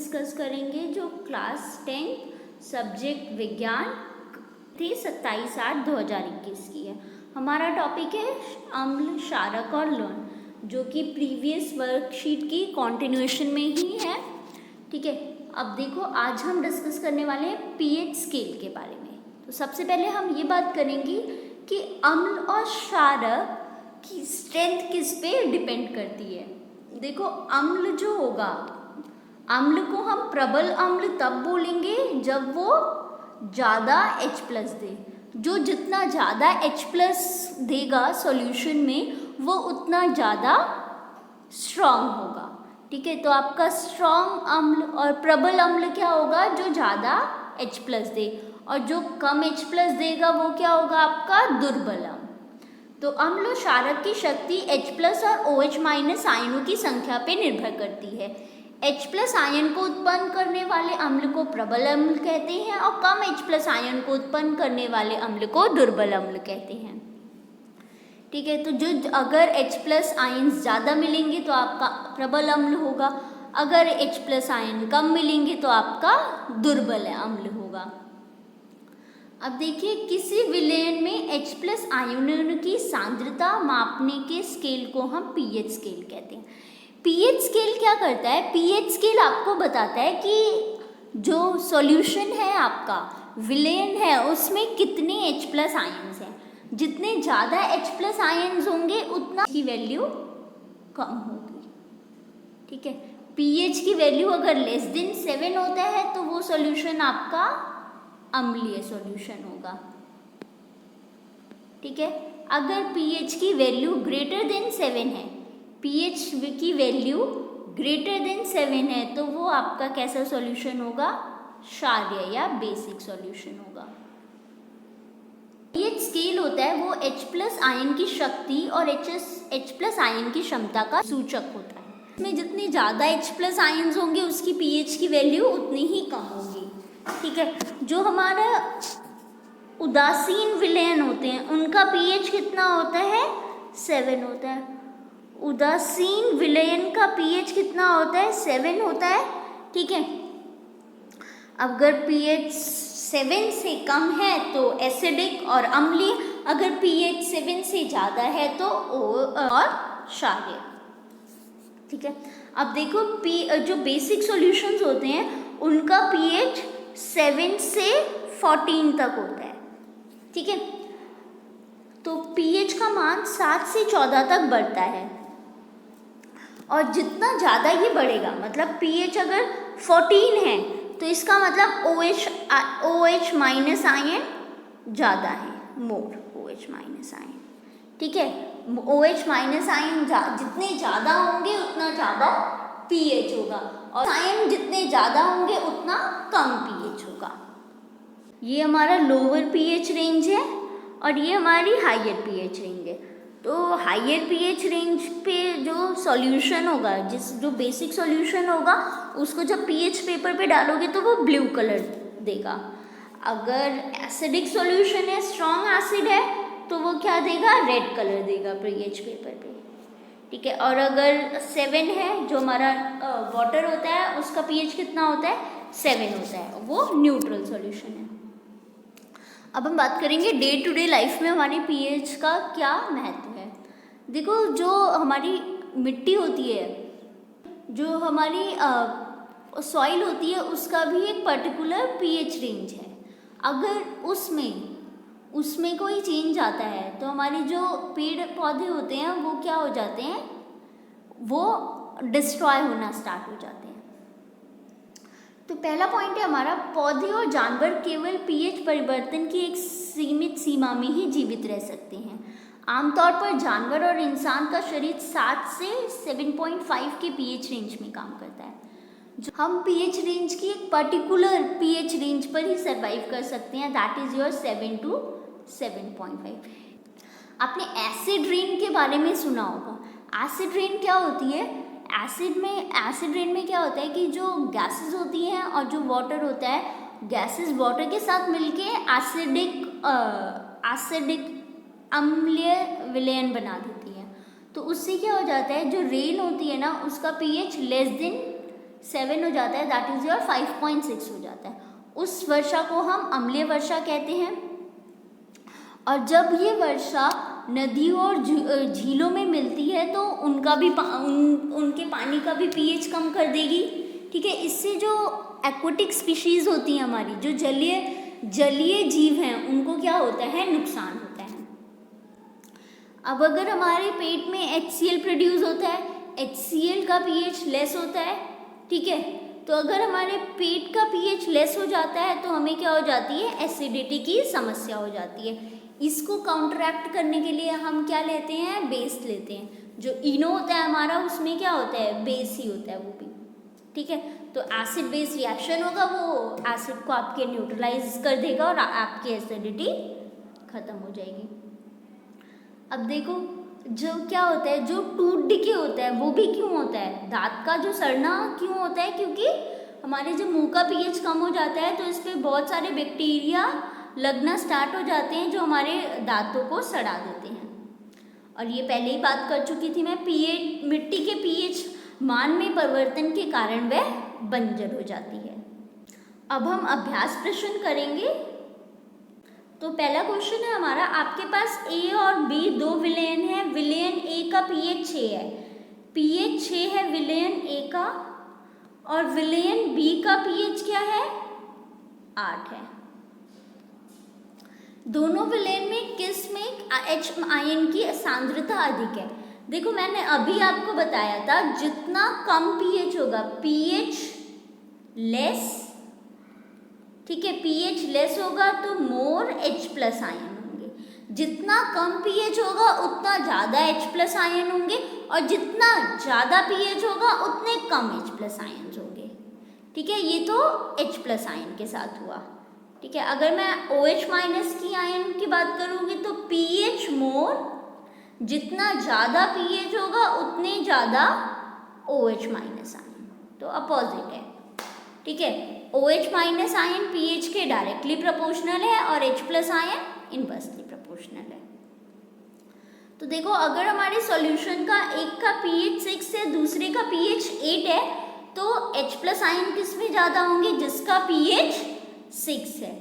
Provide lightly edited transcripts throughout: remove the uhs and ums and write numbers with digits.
Discuss करेंगे जो class 10 subject विज्ञान थी 27/8/2021 की है। हमारा टॉपिक है अम्ल, क्षारक और लवण, जो कि प्रीवियस वर्कशीट की कॉन्टिन्यूएशन में ही है। ठीक है, अब देखो आज हम डिस्कस करने वाले हैं पीएच स्केल के बारे में। तो सबसे पहले हम ये बात करेंगे कि अम्ल और क्षारक की स्ट्रेंथ किस पे डिपेंड करती है। देखो अम्ल जो होगा, अम्ल को हम प्रबल अम्ल तब बोलेंगे जब वो ज़्यादा H+ दे। जो जितना ज़्यादा H+ देगा सॉल्यूशन में वो उतना ज़्यादा स्ट्रॉन्ग होगा। ठीक है, तो आपका स्ट्रॉन्ग अम्ल और प्रबल अम्ल क्या होगा, जो ज़्यादा H+ दे, और जो कम H+ देगा वो क्या होगा, आपका दुर्बल अम्ल। तो अम्ल और क्षारक की शक्ति H+ और OH- आयनों की संख्या पे निर्भर करती है। H+ आयन को उत्पन्न करने वाले अम्ल को प्रबल अम्ल कहते हैं और कम H+ आयन को उत्पन्न करने वाले अम्ल को दुर्बल अम्ल कहते हैं। ठीक है, तो जो अगर H+ आयन ज़्यादा मिलेंगे तो आपका प्रबल अम्ल होगा, अगर H+ आयन कम मिलेंगे तो आपका दुर्बल अम्ल होगा। अब देखिए, किसी विलयन में H+ आयनों की सांद्रता मापने के स्केल को हम पीएच स्केल कहते हैं। पीएच स्केल क्या करता है, पीएच स्केल आपको बताता है कि जो सॉल्यूशन है आपका विलयन है उसमें कितने H+ आयन्स हैं। जितने ज़्यादा H+ आयन्स होंगे उतना की वैल्यू कम होगी। ठीक है, पीएच की वैल्यू अगर लेस देन 7 होता है तो वो सॉल्यूशन आपका अम्लीय सॉल्यूशन होगा। ठीक है, अगर पीएच की वैल्यू ग्रेटर देन 7 है, पीएच की वैल्यू ग्रेटर देन 7 है तो वो आपका कैसा सॉल्यूशन होगा, क्षारीय या बेसिक सॉल्यूशन होगा। पीएच स्केल होता है वो H+ आयन की शक्ति और H+ आयन की क्षमता का सूचक होता है। इसमें जितने ज़्यादा H+ आयन्स होंगे उसकी पीएच की वैल्यू उतनी ही कम होगी। ठीक है, जो हमारा उदासीन विलयन होते हैं उनका पीएच कितना होता है, 7 होता है। उदासीन विलयन का पीएच कितना होता है, 7 होता है। ठीक है, अगर पीएच 7 से कम है तो एसिडिक और अम्लीय, अगर पीएच 7 से ज़्यादा है तो और क्षारीय। ठीक है, अब देखो जो बेसिक सॉल्यूशंस होते हैं उनका पीएच 7 से 14 तक होता है। ठीक है, तो पीएच का मान 7 से 14 तक बढ़ता है, और जितना ज़्यादा ये बढ़ेगा, मतलब पीएच अगर 14 है तो इसका मतलब OH- आयन ज़्यादा है, मोर OH- आयन। ठीक है, OH- आयन जितने ज़्यादा होंगे उतना ज़्यादा पीएच होगा, और आयन जितने ज़्यादा होंगे उतना कम पीएच होगा। ये हमारा लोअर पीएच रेंज है और ये हमारी हायर पीएच रेंज है। तो हायर पीएच रेंज पे जो सॉल्यूशन होगा, जो बेसिक सॉल्यूशन होगा उसको जब पीएच पेपर पे डालोगे तो वो ब्लू कलर देगा। अगर एसिडिक सॉल्यूशन है, स्ट्रॉन्ग एसिड है, तो वो क्या देगा, रेड कलर देगा पीएच पेपर पे। ठीक है, और अगर 7 है, जो हमारा वाटर होता है उसका पीएच कितना होता है, 7 होता है, वो न्यूट्रल सॉल्यूशन है। अब हम बात करेंगे डे टू डे लाइफ में हमारी पीएच का क्या महत्व है। देखो, जो हमारी मिट्टी होती है, जो हमारी सॉइल होती है, उसका भी एक पर्टिकुलर पीएच रेंज है। अगर उसमें कोई चेंज आता है तो हमारे जो पेड़ पौधे होते हैं वो क्या हो जाते हैं, वो डिस्ट्रॉय होना स्टार्ट हो जाते हैं। तो पहला पॉइंट है हमारा, पौधे और जानवर केवल पीएच परिवर्तन की एक सीमित सीमा में ही जीवित रह सकते हैं। आमतौर पर जानवर और इंसान का शरीर 7 से 7.5 के पीएच रेंज में काम करता है। हम पीएच रेंज की एक पर्टिकुलर पीएच रेंज पर ही सरवाइव कर सकते हैं, दैट इज योर 7 to 7.5। आपने एसिड रेन के बारे में सुना होगा। एसिड रेन क्या होती है, एसिड रेन में क्या होता है कि जो गैसेस होती हैं और जो वाटर होता है, गैसेस वाटर के साथ मिलके एसिडिक अम्लीय विलयन बना देती है। तो उससे क्या हो जाता है, जो रेन होती है ना उसका पीएच लेस देन 7 हो जाता है, दैट इज योर 5.6 हो जाता है। उस वर्षा को हम अम्लीय वर्षा कहते हैं। और जब ये वर्षा नदियों और झीलों में मिलती है तो उनका भी उनके पानी का भी पीएच कम कर देगी, ठीक है। इससे जो एक्वाटिक स्पीशीज होती हैं हमारी, जो जलीय जीव हैं, उनको क्या होता है, नुकसान होता है। अब अगर हमारे पेट में HCl प्रोड्यूस होता है, HCl का पीएच लेस होता है, ठीक है। तो अगर हमारे पेट का पीएच लेस हो जाता है तो हमें क्या हो जाती है, एसिडिटी की समस्या हो जाती है। इसको काउंटरैक्ट करने के लिए हम क्या लेते हैं, बेस लेते हैं। जो इनो होता है हमारा, उसमें क्या होता है, बेस ही होता है वो भी, ठीक है। तो एसिड बेस रिएक्शन होगा, वो एसिड को आपके न्यूट्रलाइज कर देगा और आपकी एसिडिटी खत्म हो जाएगी। अब देखो, जो क्या होता है, जो टूथ डिके होता है वो भी क्यों होता है, दांत का जो सड़ना क्यों होता है, क्योंकि हमारे जब मुंह का पीएच कम हो जाता है तो इस पर बहुत सारे बैक्टीरिया लगना स्टार्ट हो जाते हैं जो हमारे दांतों को सड़ा देते हैं। और ये पहले ही बात कर चुकी थी मैं, पीएच, मिट्टी के पीएच मान में परिवर्तन के कारण वह बंजर हो जाती है। अब हम अभ्यास प्रश्न करेंगे। तो पहला क्वेश्चन है हमारा, आपके पास A और B दो विलयन है। विलयन A का pH 6 है, pH 6 है विलयन A का, और विलयन B का pH क्या है, 8 है। दोनों विलयन में किस में H आयन की सांद्रता अधिक है। देखो, मैंने अभी आपको बताया था, जितना कम pH होगा, pH लेस, ठीक है, pH लेस होगा तो मोर H+ आयन होंगे। जितना कम pH होगा उतना ज़्यादा H+ आयन होंगे, और जितना ज़्यादा pH होगा उतने कम H+ आयन होंगे, ठीक है। ये तो H+ आयन के साथ हुआ, ठीक है। अगर मैं OH- की आयन की बात करूँगी तो pH मोर, जितना ज़्यादा pH होगा उतने ज़्यादा OH- आयन, तो अपोजिट है, ठीक है। OH- आयन pH के डायरेक्टली प्रोपोर्शनल है और H+ आयन इनवर्सली प्रोपोर्शनल है। तो देखो, अगर हमारे सॉल्यूशन का एक का pH 6 है, दूसरे का pH 8 है, तो H+ आयन किस में ज़्यादा होंगे, जिसका pH 6 है।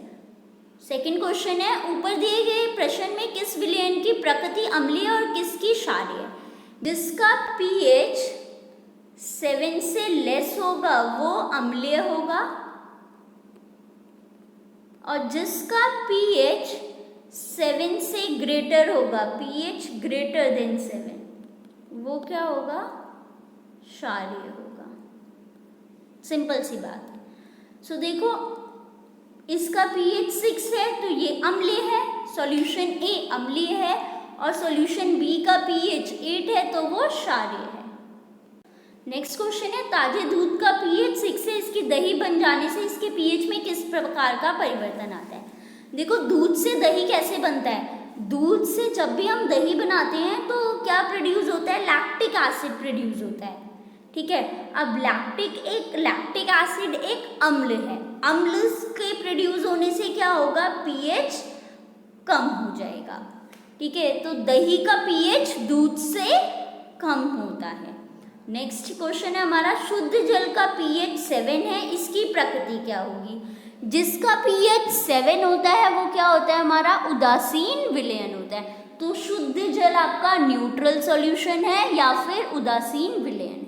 सेकंड क्वेश्चन है, ऊपर दिए गए प्रश्न में किस विलयन की प्रकृति अम्लीय और किसकी क्षारीय है। जिसका pH 7 से लेस होगा वो अम्लीय होगा, और जिसका pH 7 से ग्रेटर होगा, pH ग्रेटर देन 7, वो क्या होगा, क्षारीय होगा। सिंपल सी बात है। सो देखो, इसका pH 6 है तो ये अम्लीय है, सॉल्यूशन A अम्लीय है, और सॉल्यूशन B का pH 8 है तो वो क्षारीय है। नेक्स्ट क्वेश्चन है, ताजे दूध का pH 6 है, इसकी दही बन जाने से इसके pH में किस प्रकार का परिवर्तन आता है। देखो, दूध से दही कैसे बनता है, दूध से जब भी हम दही बनाते हैं तो क्या प्रोड्यूस होता है, लैक्टिक एसिड प्रोड्यूस होता है, ठीक है। अब लैक्टिक एसिड एक अम्ल है, अम्ल के प्रोड्यूस होने से क्या होगा, pH कम हो जाएगा, ठीक है। तो दही का pH दूध से कम होता है। नेक्स्ट क्वेश्चन है हमारा, शुद्ध जल का pH 7 है, इसकी प्रकृति क्या होगी। जिसका pH 7 होता है वो क्या होता है, हमारा उदासीन विलयन होता है। तो शुद्ध जल आपका न्यूट्रल सॉल्यूशन है या फिर उदासीन विलयन है।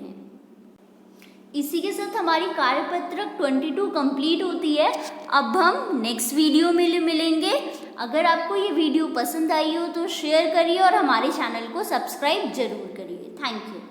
इसी के साथ हमारी कार्यपत्रक 22 कंप्लीट होती है। अब हम नेक्स्ट वीडियो में मिलेंगे। अगर आपको ये वीडियो पसंद आई हो तो शेयर करिए और हमारे चैनल को सब्सक्राइब जरूर करिए। Thank you.